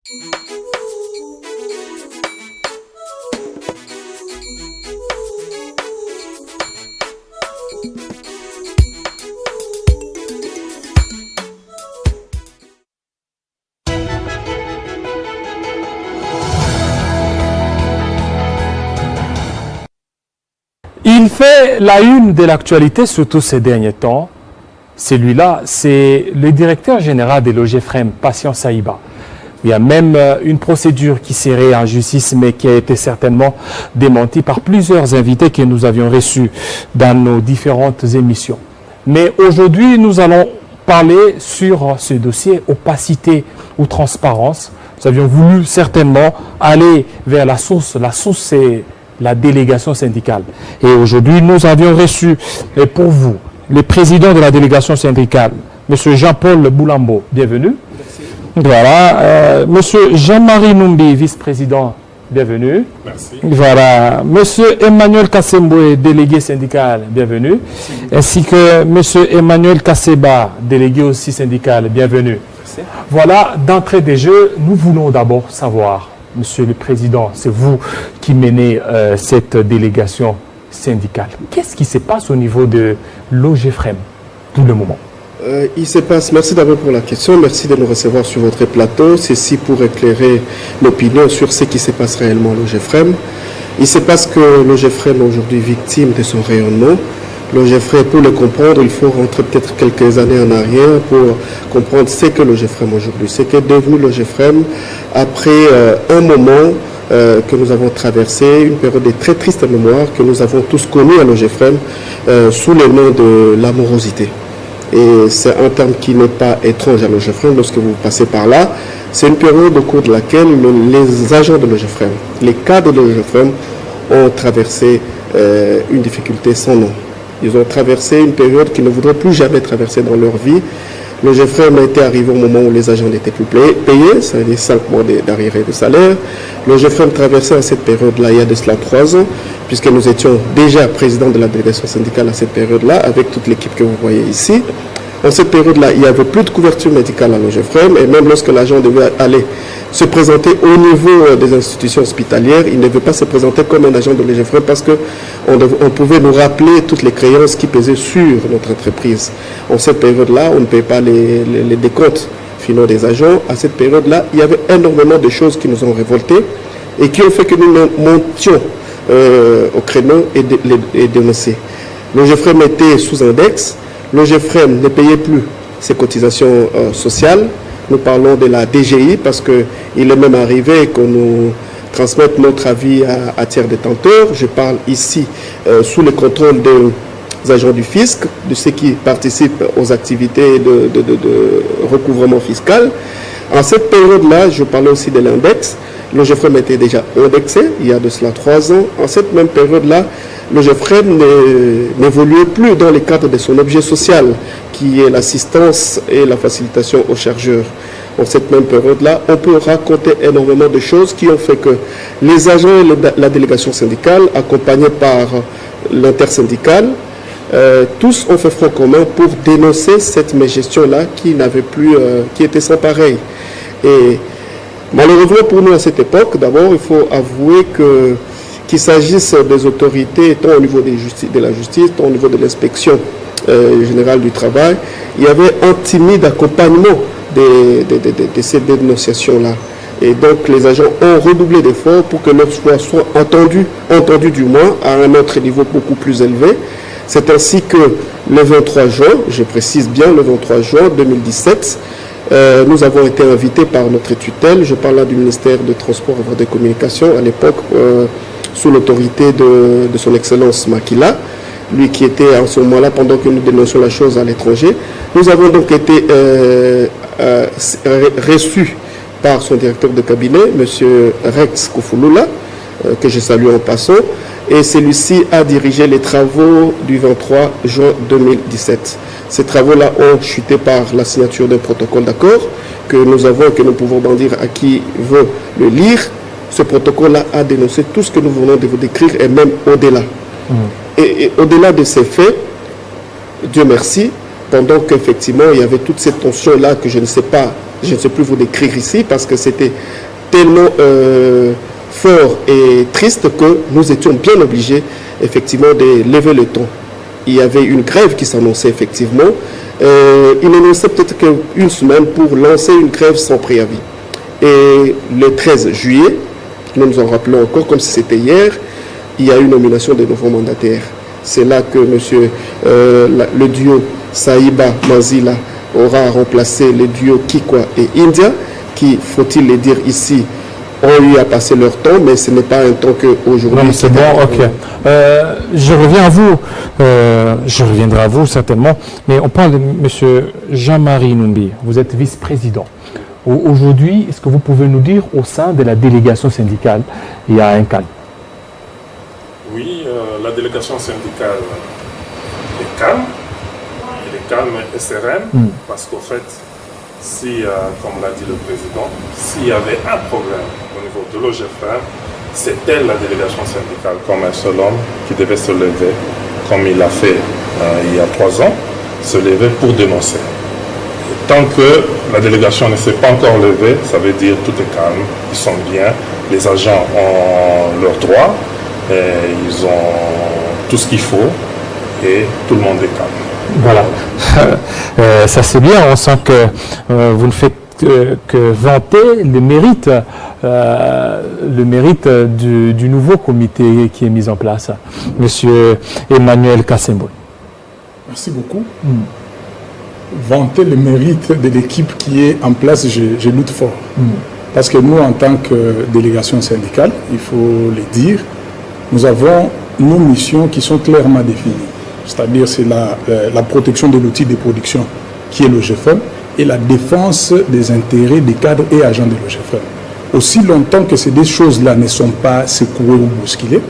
Il fait la une de l'actualité, surtout ces derniers temps. Celui-là, c'est le directeur général de l'OGEFREM, Patient Saïba. Il y a même une procédure qui serait en justice, mais qui a été certainement démentie par plusieurs invités que nous avions reçus dans nos différentes émissions. Mais aujourd'hui, nous allons parler sur ce dossier opacité ou transparence. Nous avions voulu certainement aller vers la source. La source, c'est la délégation syndicale. Et aujourd'hui, nous avions reçu pour vous le président de la délégation syndicale, M. Jean-Paul Boulambo. Bienvenue. Merci. Voilà. M. Jean-Marie Numbi, vice-président. Bienvenue. Merci. Voilà. M. Emmanuel Kassemboué, délégué syndical. Bienvenue. Merci. Ainsi que M. Emmanuel Kasseba, délégué aussi syndical. Bienvenue. Merci. Voilà, d'entrée des jeux, nous voulons d'abord savoir, Monsieur le Président, c'est vous qui menez cette délégation syndicale. Qu'est-ce qui se passe au niveau de l'OGEFREM tout le moment? Il se passe, merci d'abord pour la question, merci de nous recevoir sur votre plateau. Ceci pour éclairer l'opinion sur ce qui se passe réellement à l'OGEFREM. Il se passe que l'OGEFREM est aujourd'hui victime de son rayonnement. L'OGEFREM, pour le comprendre, il faut rentrer peut-être quelques années en arrière pour comprendre ce que l'OGEFREM aujourd'hui, ce qu'est devenu l'OGEFREM après un moment que nous avons traversé, une période de très triste mémoire que nous avons tous connue à l'OGEFREM sous le nom de l'amorosité. Et c'est un terme qui n'est pas étrange à l'OGEFREM lorsque vous passez par là. C'est une période au cours de laquelle les agents de l'OGEFREM, les cadres de l'OGEFREM ont traversé une difficulté sans nom. Ils ont traversé une période qu'ils ne voudraient plus jamais traverser dans leur vie. L'OGEFREM était arrivé au moment où les agents n'étaient plus payés, ça veut dire 5 mois d'arriérés de salaire. L'OGEFREM traversait à cette période-là, il y a de cela 3 ans, puisque nous étions déjà président de la délégation syndicale à cette période-là, avec toute l'équipe que vous voyez ici. En cette période-là, il n'y avait plus de couverture médicale à l'OGEFREM, et même lorsque l'agent devait aller se présenter au niveau des institutions hospitalières, il ne devait pas se présenter comme un agent de l'OGEFREM parce qu'on pouvait nous rappeler toutes les créances qui pesaient sur notre entreprise. En cette période-là, on ne paye pas les décomptes finaux des agents. À cette période-là, il y avait énormément de choses qui nous ont révoltés et qui ont fait que nous montions au créneau et dénoncer. L'OGEFREM était sous index. L'OGEFREM ne payait plus ses cotisations sociales. Nous parlons de la DGI parce qu'il est même arrivé qu'on nous transmette notre avis à tiers détenteur. Je parle ici sous le contrôle des agents du fisc, de ceux qui participent aux activités de recouvrement fiscal. En cette période-là, je parlais aussi de l'index. L'OGEFREM était déjà indexé il y a de cela 3 ans. En cette même période-là, l'OGEFREM n'évoluait plus dans le cadre de son objet social, qui est l'assistance et la facilitation aux chargeurs. En cette même période-là, on peut raconter énormément de choses qui ont fait que les agents et la délégation syndicale, accompagnés par l'intersyndicale, tous ont fait front commun pour dénoncer cette mégestion-là qui n'avait plus, qui était sans pareil. Et malheureusement pour nous à cette époque, d'abord, il faut avouer qu'il s'agisse des autorités, tant au niveau de la justice, tant au niveau de l'inspection générale du travail, il y avait un timide accompagnement de ces dénonciations-là. Et donc les agents ont redoublé d'efforts pour que leur voix soit entendue du moins à un autre niveau beaucoup plus élevé. C'est ainsi que le 23 juin, je précise bien le 23 juin 2017, nous avons été invités par notre tutelle, je parle là du ministère des Transports et des Communications à l'époque, sous l'autorité de son Excellence Makila, lui qui était en ce moment-là pendant que nous dénoncions la chose à l'étranger. Nous avons donc été reçus par son directeur de cabinet, M. Rex Koufoulula, que je salue en passant, et celui-ci a dirigé les travaux du 23 juin 2017. Ces travaux-là ont chuté par la signature d'un protocole d'accord que nous avons et que nous pouvons en dire à qui veut le lire. Ce protocole-là a dénoncé tout ce que nous venons de vous décrire et même au-delà. Et au-delà de ces faits, Dieu merci, pendant qu'effectivement il y avait toute cette tension-là que je ne sais pas je ne sais plus vous décrire ici parce que c'était tellement fort et triste que nous étions bien obligés effectivement de lever le ton. Il y avait une grève qui s'annonçait effectivement. Il ne nous restait peut-être qu'une semaine pour lancer une grève sans préavis. Et le 13 juillet, nous nous en rappelons encore comme si c'était hier, il y a eu nomination de nouveaux mandataires. C'est là que le duo Saïba-Manzila aura remplacé le duo Kikwa et India, qui, faut-il le dire ici, ont eu à passer leur temps, mais ce n'est pas un temps qu'aujourd'hui. C'est bon, ok. Je reviens à vous, je reviendrai à vous certainement, mais on parle de M. Jean-Marie Numbi, vous êtes vice-président. Aujourd'hui, est-ce que vous pouvez nous dire, au sein de la délégation syndicale, il y a un calme? Oui, la délégation syndicale est calme. Il est calme et sereine parce qu'au fait, si, comme l'a dit le président, s'il y avait un problème au niveau de l'OGFM, c'est elle, la délégation syndicale, comme un seul homme qui devait se lever, comme il l'a fait il y a 3 ans, se lever pour dénoncer. Et tant que la délégation ne s'est pas encore levée, ça veut dire tout est calme, ils sont bien, les agents ont leurs droits, et ils ont tout ce qu'il faut et tout le monde est calme. Voilà, ça c'est bien, on sent que vous ne faites que vanter le mérite du nouveau comité qui est mis en place, Monsieur Emmanuel Kassembo. Merci beaucoup. Vanter le mérite de l'équipe qui est en place, je lutte fort. Parce que nous, en tant que délégation syndicale, il faut le dire, nous avons nos missions qui sont clairement définies. C'est-à-dire c'est la protection de l'outil de production qui est l'OGFM et la défense des intérêts des cadres et agents de l'OGFM. Aussi longtemps que ces deux choses-là ne sont pas secouées ou bousculées,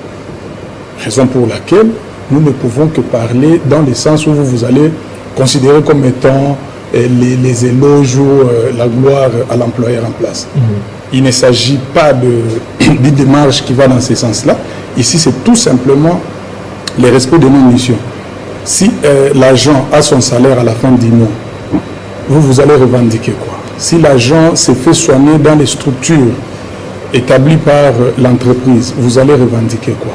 raison pour laquelle nous ne pouvons que parler dans le sens où vous allez considérer comme étant les éloges ou la gloire à l'employeur en place. Il ne s'agit pas d'une démarche qui va dans ce sens-là. Ici, c'est tout simplement le respect de nos missions. Si l'agent a son salaire à la fin du mois, vous allez revendiquer quoi? Si l'agent s'est fait soigner dans les structures établies par l'entreprise, vous allez revendiquer quoi?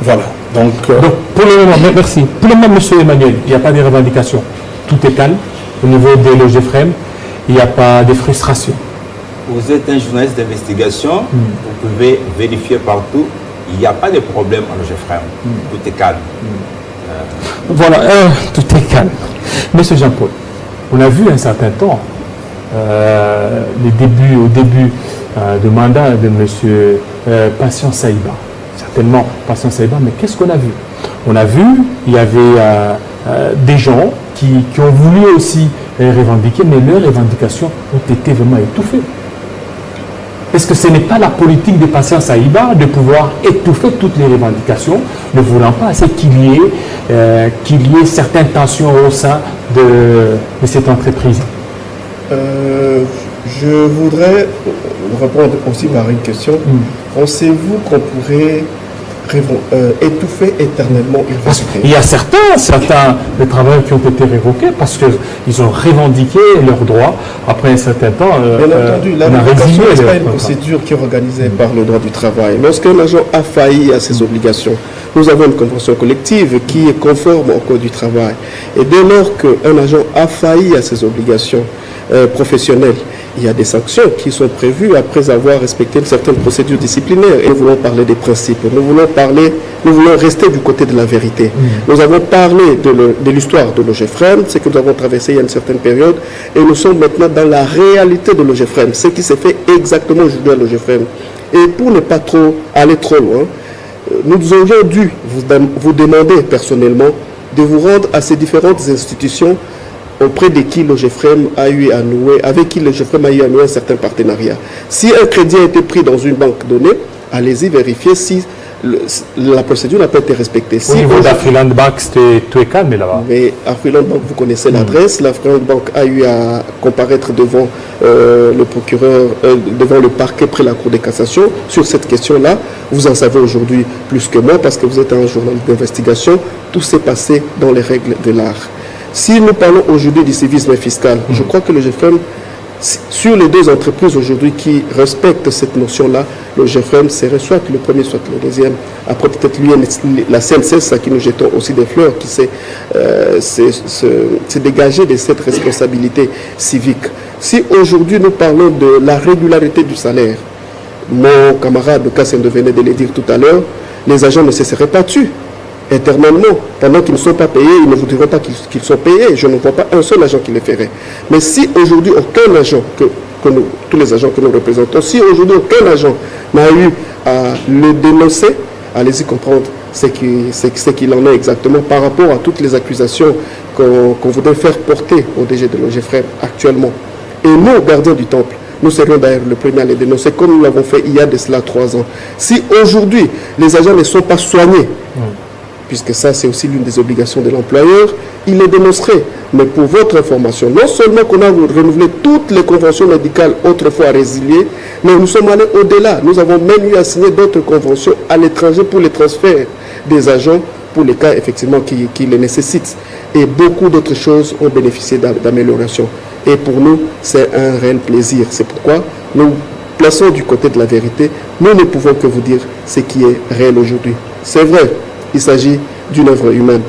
Voilà. Donc, pour le moment, merci. Pour le moment, M. Emmanuel, il n'y a pas de revendications. Tout est calme. Au niveau de l'OGFM, il n'y a pas de frustration. Vous êtes un journaliste d'investigation, vous pouvez vérifier partout. Il n'y a pas de problème à l'OGFM. Tout est calme. Voilà, tout est calme. Monsieur Jean-Paul, on a vu un certain temps, au début de mandat de Monsieur Patient Saïba. Certainement Patient Saïba, mais qu'est-ce qu'on a vu? On a vu, il y avait des gens qui ont voulu aussi revendiquer, mais leurs revendications ont été vraiment étouffées. Est-ce que ce n'est pas la politique de Patient Saïba de pouvoir étouffer toutes les revendications, ne voulant pas assez qu'il y ait certaines tensions au sein de cette entreprise? Je voudrais répondre aussi par une question. Pensez-vous qu'on pourrait étouffer éternellement une parce qu'il y a certains des travailleurs qui ont été révoqués parce qu'ils ont revendiqué leurs droits après un certain temps. Bien entendu, la révocation n'est pas une procédure qui est organisée par le droit du travail. Lorsqu'un agent a failli à ses obligations, nous avons une convention collective qui est conforme au Code du travail. Et dès lors qu'un agent a failli à ses obligations professionnelles, il y a des sanctions qui sont prévues après avoir respecté une certaine procédure disciplinaire. Et nous voulons parler des principes, nous voulons rester du côté de la vérité. Nous avons parlé de l'histoire de l'OGFM, ce que nous avons traversé il y a une certaine période, et nous sommes maintenant dans la réalité de l'OGFM, ce qui s'est fait exactement aujourd'hui à l'OGFM. Et pour ne pas aller trop loin, nous aurions dû vous demander personnellement de vous rendre à ces différentes institutions auprès de qui l'OGFM a eu à nouer, avec qui l'OGFM a eu à nouer un certain partenariat. Si un crédit a été pris dans une banque donnée, allez-y vérifier si la procédure n'a pas été respectée. Si au niveau d'Afriland Bank, c'était tout est calme là-bas. Mais Afriland Bank, vous connaissez l'adresse. L'Afriland Bank a eu à comparaître devant le procureur, devant le parquet près la Cour de cassation sur cette question-là. Vous en savez aujourd'hui plus que moi parce que vous êtes un journaliste d'investigation. Tout s'est passé dans les règles de l'art. Si nous parlons aujourd'hui du civisme fiscal, je crois que le GFM Sur les deux entreprises aujourd'hui qui respectent cette notion-là, le GFREM serait soit le premier, soit le deuxième. Après, peut-être lui, la CNCS, à qui nous jetons aussi des fleurs, qui s'est dégagé de cette responsabilité civique. Si aujourd'hui nous parlons de la régularité du salaire, mon camarade Kassem venait de le dire tout à l'heure, les agents ne se seraient pas tués éternellement. Pendant qu'ils ne sont pas payés, ils ne vous diront pas qu'ils sont payés. Je ne vois pas un seul agent qui le ferait. Mais si aujourd'hui aucun agent, tous les agents que nous représentons, si aujourd'hui aucun agent n'a eu à le dénoncer, allez-y comprendre ce qu'il en est exactement par rapport à toutes les accusations qu'on voudrait faire porter au DG de l'OGFREM actuellement. Et nous, gardiens du temple, nous serions d'ailleurs le premier à les dénoncer, comme nous l'avons fait il y a de cela 3 ans. Si aujourd'hui les agents ne sont pas soignés, puisque ça c'est aussi l'une des obligations de l'employeur, il les dénoncerait. Mais pour votre information, non seulement qu'on a renouvelé toutes les conventions médicales autrefois résiliées, mais nous sommes allés au-delà. Nous avons même eu à signer d'autres conventions à l'étranger pour les transferts des agents, pour les cas effectivement qui les nécessitent. Et beaucoup d'autres choses ont bénéficié d'amélioration. Et pour nous, c'est un réel plaisir. C'est pourquoi nous plaçons du côté de la vérité. Nous ne pouvons que vous dire ce qui est réel aujourd'hui. C'est vrai, il s'agit d'une œuvre humaine.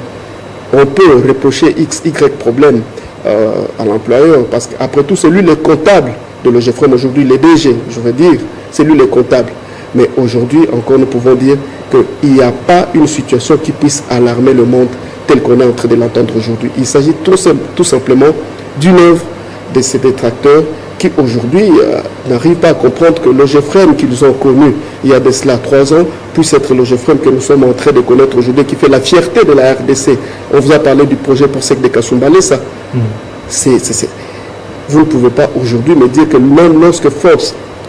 On peut reprocher X, Y problème à l'employeur, parce qu'après tout, c'est lui le comptable de l'OGFREM aujourd'hui, les DG, je veux dire, c'est lui le comptable. Mais aujourd'hui, encore, nous pouvons dire qu'il n'y a pas une situation qui puisse alarmer le monde tel qu'on est en train de l'entendre aujourd'hui. Il s'agit tout simplement d'une œuvre de ces détracteurs qui aujourd'hui n'arrivent pas à comprendre que l'OGFREM qu'ils ont connu il y a de cela 3 ans puisse être l'OGFREM que nous sommes en train de connaître aujourd'hui, qui fait la fierté de la RDC. On vous a parlé du projet pour Sec de Kasumbalé, ça. Vous ne pouvez pas aujourd'hui me dire que même lorsque Forbes,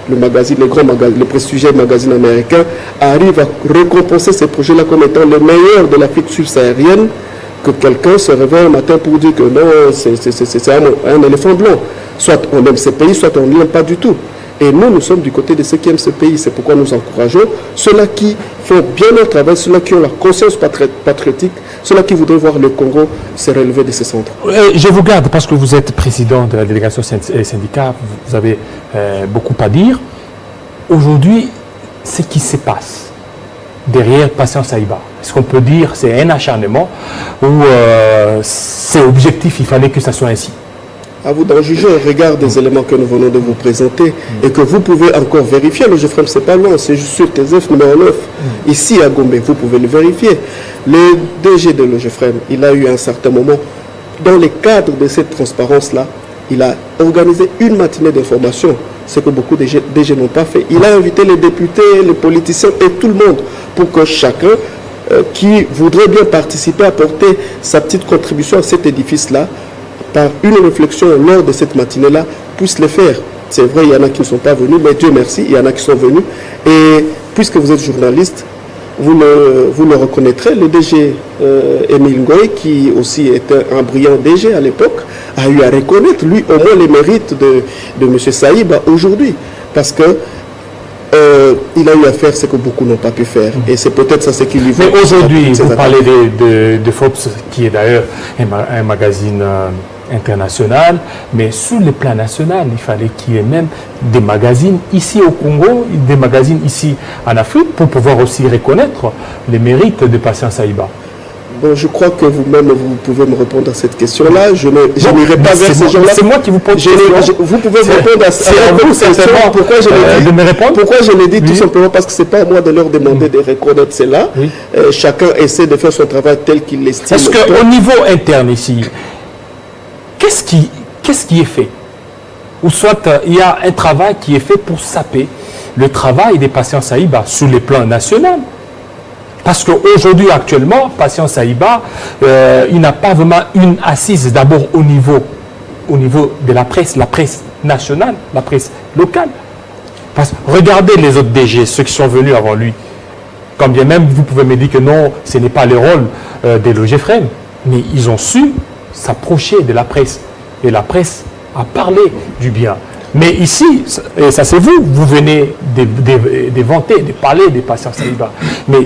le magazine, le prestigieux magazine américain, arrive à récompenser ces projets-là comme étant les meilleurs de l'Afrique subsaharienne, que quelqu'un se réveille un matin pour dire que non, c'est un éléphant blanc. Soit on aime ce pays, soit on ne l'aime pas du tout. Et nous, nous sommes du côté de ceux qui aiment ce pays. C'est pourquoi nous encourageons ceux-là qui font bien leur travail, ceux-là qui ont la conscience patriotique, ceux-là qui voudraient voir le Congo se relever de ses centres. Je vous garde parce que vous êtes président de la délégation syndicale, vous avez beaucoup à dire. Aujourd'hui, ce qui se passe derrière Patient Saïba, est-ce qu'on peut dire c'est un acharnement ou c'est objectif, il fallait que ça soit ainsi? À vous d'en juger au regard des éléments que nous venons de vous présenter et que vous pouvez encore vérifier. Le GFREM, c'est pas loin, c'est juste sur TSF numéro 9. Ici à Gombe, vous pouvez le vérifier. Le DG de l'OGFREM, il a eu un certain moment, dans le cadre de cette transparence-là, il a organisé une matinée d'information, ce que beaucoup de DG n'ont pas fait. Il a invité les députés, les politiciens et tout le monde pour que chacun qui voudrait bien participer, apporter sa petite contribution à cet édifice-là, par une réflexion lors de cette matinée-là, puisse le faire. C'est vrai, il y en a qui ne sont pas venus, mais Dieu merci, il y en a qui sont venus. Et puisque vous êtes journaliste, vous le reconnaîtrez, le DG Émile Ngoï, qui aussi était un brillant DG à l'époque, a eu à reconnaître, lui, au moins les mérites de M. Saïba aujourd'hui. Parce que il a eu à faire ce que beaucoup n'ont pas pu faire. Et c'est peut-être ça ce qui lui fait. Mais aujourd'hui, vous parlez de Forbes, qui est d'ailleurs un magazine international, mais sur le plan national, il fallait qu'il y ait même des magazines ici au Congo, des magazines ici en Afrique, pour pouvoir aussi reconnaître les mérites de Patient Saïba. Bon, je crois que vous-même, vous pouvez me répondre à cette question-là. Je n'irai pas vers ces gens-là. C'est moi qui vous pose cette question. Vous pouvez me répondre à cette question. Pourquoi je l'ai dit? De me répondre? Pourquoi je l'ai dit? Tout simplement parce que ce n'est pas à moi de leur demander de reconnaître cela. Chacun essaie de faire son travail tel qu'il l'estime. Est-ce qu'au niveau interne ici, qu'est-ce qui est fait? Ou soit il y a un travail qui est fait pour saper le travail des Patients Saïba sur le plan national? Parce qu'aujourd'hui, actuellement, Patient Saïba, il n'a pas vraiment une assise d'abord au niveau de la presse nationale, la presse locale. Parce que regardez les autres DG, ceux qui sont venus avant lui. Quand bien même vous pouvez me dire que non, ce n'est pas le rôle de l'OGFREM, mais ils ont su s'approcher de la presse. Et la presse a parlé du bien. Mais ici, et ça c'est vous venez de vanter, de parler des Patients Saïba. Mais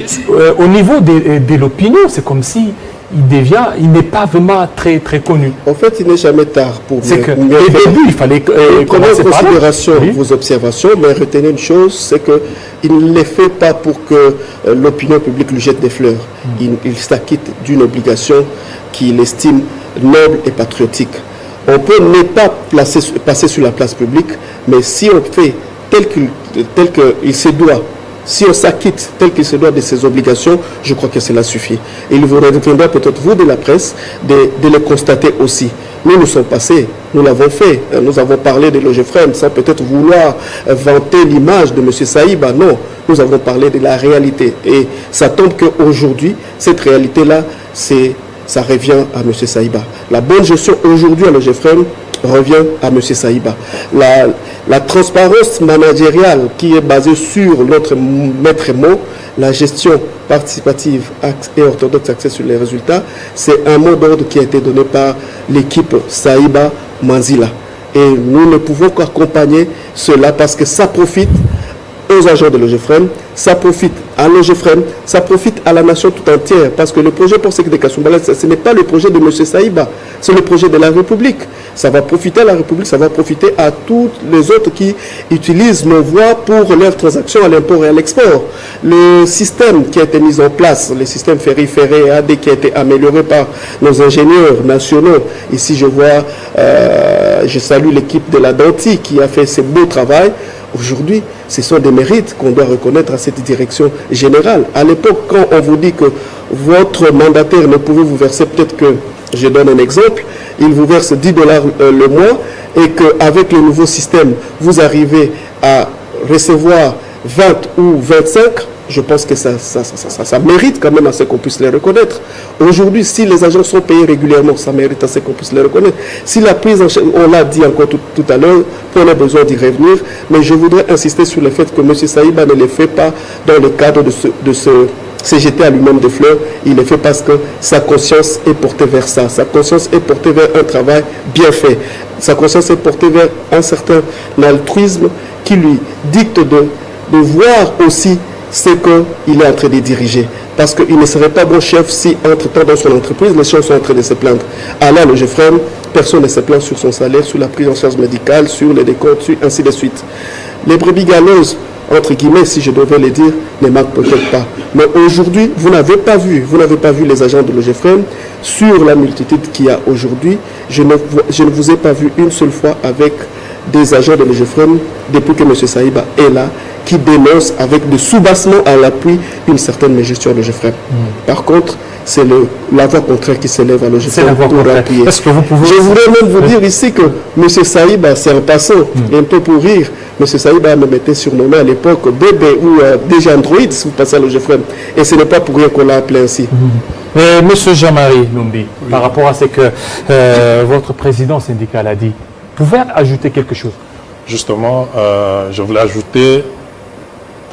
au niveau de l'opinion, c'est comme si il n'est pas vraiment très connu. En fait, il n'est jamais tard pour C'est que, au mieux faire. début, il fallait Prenez commencer en par là. considération Oui. vos observations, mais retenez une chose, c'est qu'il ne les fait pas pour que l'opinion publique lui jette des fleurs. Il s'acquitte d'une obligation qu'il estime noble et patriotique. On peut ne pas passer sur la place publique, mais si on fait tel qu'il se doit, si on s'acquitte tel qu'il se doit de ses obligations, je crois que cela suffit. Et il vous reviendra peut-être, vous de la presse, de le constater aussi. Nous sommes passés, nous l'avons fait, nous avons parlé de l'OGFREM sans peut-être vouloir vanter l'image de M. Saïba. Non, nous avons parlé de la réalité. Et ça tombe qu'aujourd'hui, cette réalité-là, ça revient à M. Saïba. La bonne gestion aujourd'hui à l'OGFREM revient à M. Saïba. La transparence managériale qui est basée sur notre maître mot, la gestion participative et orthodoxe axée sur les résultats, c'est un mot d'ordre qui a été donné par l'équipe Saïba Manzila. Et nous ne pouvons qu'accompagner cela parce que ça profite aux agents de l'OGFREM, ça profite à l'OGFREM, ça profite à la nation tout entière, parce que le projet pour de Kassoumbalé, ce n'est pas le projet de M. Saïba, c'est le projet de la République. Ça va profiter à la République, ça va profiter à tous les autres qui utilisent nos voies pour leurs transactions à l'import et à l'export. Le système qui a été mis en place, le système ferry-ferré AD qui a été amélioré par nos ingénieurs nationaux, ici je vois, je salue l'équipe de la DANTI qui a fait ce beau travail. Aujourd'hui, ce sont des mérites qu'on doit reconnaître à cette direction générale. À l'époque, quand on vous dit que votre mandataire ne pouvait vous verser, peut-être que, je donne un exemple, il vous verse $10 le mois et qu'avec le nouveau système, vous arrivez à recevoir 20 ou 25, je pense que ça mérite quand même à ce qu'on puisse les reconnaître. Aujourd'hui, si les agents sont payés régulièrement, ça mérite à ce qu'on puisse les reconnaître. Si la prise en charge, on l'a dit encore tout à l'heure, on a besoin d'y revenir, mais je voudrais insister sur le fait que M. Saïba ne le fait pas dans le cadre de se jeter à lui-même des fleurs. Il le fait parce que sa conscience est portée vers ça. Sa conscience est portée vers un travail bien fait. Sa conscience est portée vers un certain altruisme qui lui dicte de voir aussi ce qu'il est en train de diriger. Parce qu'il ne serait pas bon chef si, entre-temps, dans son entreprise, les gens sont en train de se plaindre. À là, le GFREM, personne ne se plaint sur son salaire, sur la prise en charge médicale, sur les décomptes, ainsi de suite. Les brebis galeuses, entre guillemets, si je devais le dire, ne manquent peut-être pas. Mais aujourd'hui, vous n'avez pas vu les agents de l'OGFREM sur la multitude qu'il y a aujourd'hui. Je ne vous ai pas vu une seule fois avec des agents de l'OGFREM depuis que M. Saïba est là, qui dénonce avec des soubassements à l'appui une certaine gestion de l'OGFREM. Par contre, c'est la voix contraire qui s'élève à l'OGFREM pour appuyer. Est-ce que vous pouvez... Je voudrais même vous dire ici que M. Saïba, c'est un passant, et un peu pour rire, M. Saïba me mettait surnommé à l'époque bébé ou déjà androïde si vous passez à l'OGFREM. Et ce n'est pas pour rien qu'on l'a appelé ainsi. Monsieur Jean-Marie Lumbi, par rapport à ce que votre président syndical a dit, pouvez ajouter quelque chose? Justement, je voulais ajouter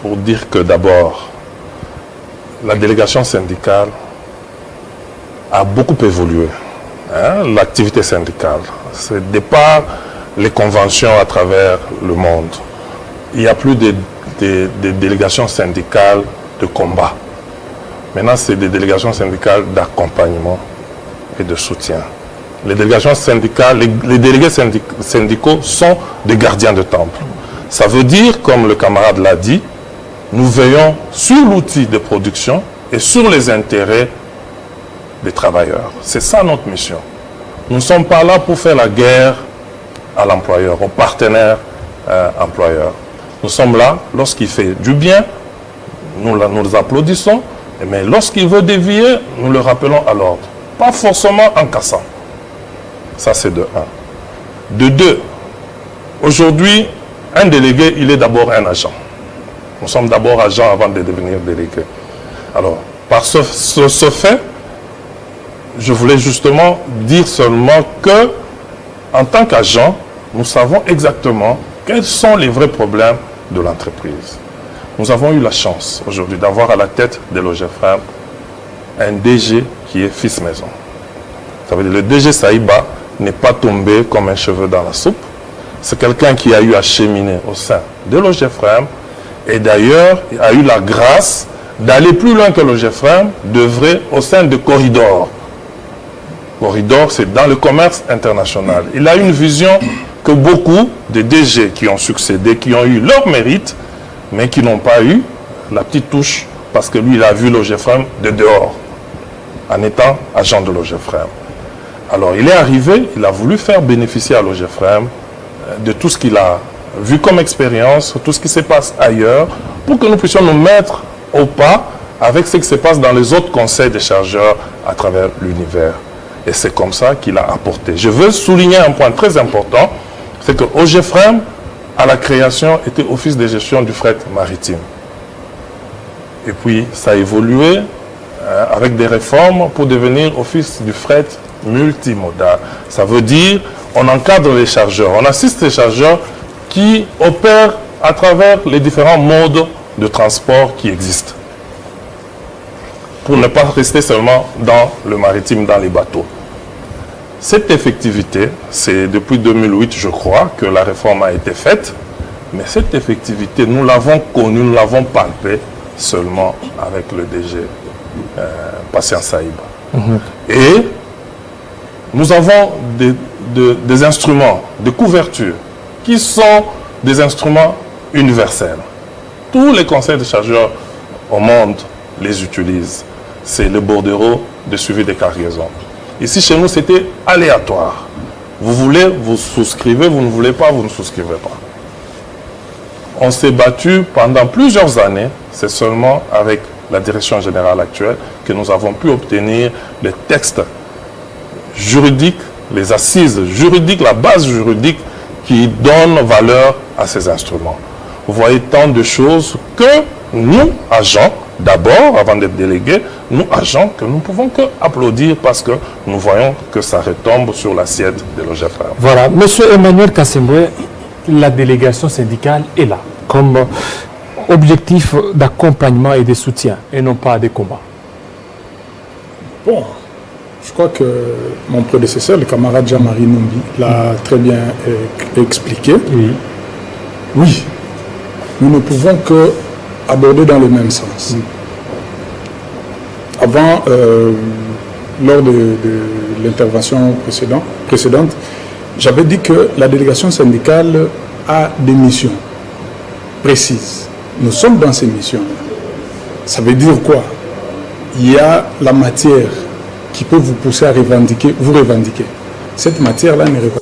pour dire que d'abord, la délégation syndicale a beaucoup évolué. L'activité syndicale, c'est de par les conventions à travers le monde. Il n'y a plus de délégations syndicales de combat. Maintenant, c'est des délégations syndicales d'accompagnement et de soutien. Les délégations syndicales, les délégués syndicaux sont des gardiens de temple. Ça veut dire, comme le camarade l'a dit, nous veillons sur l'outil de production et sur les intérêts des travailleurs. C'est ça notre mission. Nous ne sommes pas là pour faire la guerre à l'employeur, au partenaire employeur. Nous sommes là, lorsqu'il fait du bien, nous les applaudissons, mais lorsqu'il veut dévier, nous le rappelons à l'ordre. Pas forcément en cassant. Ça, c'est de 1. De 2, aujourd'hui, un délégué, il est d'abord un agent. Nous sommes d'abord agents avant de devenir délégués. Alors, par ce fait, je voulais justement dire seulement que, en tant qu'agent, nous savons exactement quels sont les vrais problèmes de l'entreprise. Nous avons eu la chance aujourd'hui d'avoir à la tête de l'OGFREM un DG qui est fils maison. Ça veut dire le DG Saïba n'est pas tombé comme un cheveu dans la soupe. C'est quelqu'un qui a eu à cheminer au sein de l'OGFREM et d'ailleurs a eu la grâce d'aller plus loin que l'OGFREM, d'œuvrer au sein de corridors corridor, c'est dans le commerce international. Il a une vision que beaucoup de DG qui ont succédé, qui ont eu leur mérite, mais qui n'ont pas eu la petite touche, parce que lui, il a vu l'OGEFREM de dehors, en étant agent de l'OGEFREM. Alors, il est arrivé, il a voulu faire bénéficier à l'OGEFREM de tout ce qu'il a vu comme expérience, tout ce qui se passe ailleurs, pour que nous puissions nous mettre au pas avec ce qui se passe dans les autres conseils des chargeurs à travers l'univers. Et c'est comme ça qu'il a apporté. Je veux souligner un point très important, c'est que OGEFREM, à la création, était Office de gestion du fret maritime. Et puis, ça a évolué avec des réformes pour devenir Office du fret multimodal. Ça veut dire, on encadre les chargeurs, on assiste les chargeurs qui opèrent à travers les différents modes de transport qui existent. Pour ne pas rester seulement dans le maritime, dans les bateaux. Cette effectivité, c'est depuis 2008, je crois, que la réforme a été faite, mais cette effectivité, nous l'avons connue, nous l'avons palpée seulement avec le DG Patient Saïba. Et nous avons des instruments de couverture qui sont des instruments universels. Tous les conseils de chargeurs au monde les utilisent. C'est le bordereau de suivi des cargaisons. Ici, chez nous, c'était aléatoire. Vous voulez, vous souscrivez, vous ne voulez pas, vous ne souscrivez pas. On s'est battu pendant plusieurs années. C'est seulement avec la direction générale actuelle que nous avons pu obtenir les textes juridiques, les assises juridiques, la base juridique qui donne valeur à ces instruments. Vous voyez tant de choses que nous, agents, d'abord, avant d'être délégués, nous, agents, que nous ne pouvons que applaudir parce que nous voyons que ça retombe sur l'assiette de l'OGEFREM. Voilà. Monsieur Emmanuel Kassembwe, la délégation syndicale est là comme objectif d'accompagnement et de soutien et non pas des combats. Bon, je crois que mon prédécesseur, le camarade Jean-Marie Numbi, l'a très bien expliqué. Oui. Oui, nous ne pouvons que aborder dans le même sens. Avant, lors de l'intervention précédente, j'avais dit que la délégation syndicale a des missions précises. Nous sommes dans ces missions. Ça veut dire quoi? Il y a la matière qui peut vous pousser à revendiquer, vous revendiquer. Cette matière-là ne revendique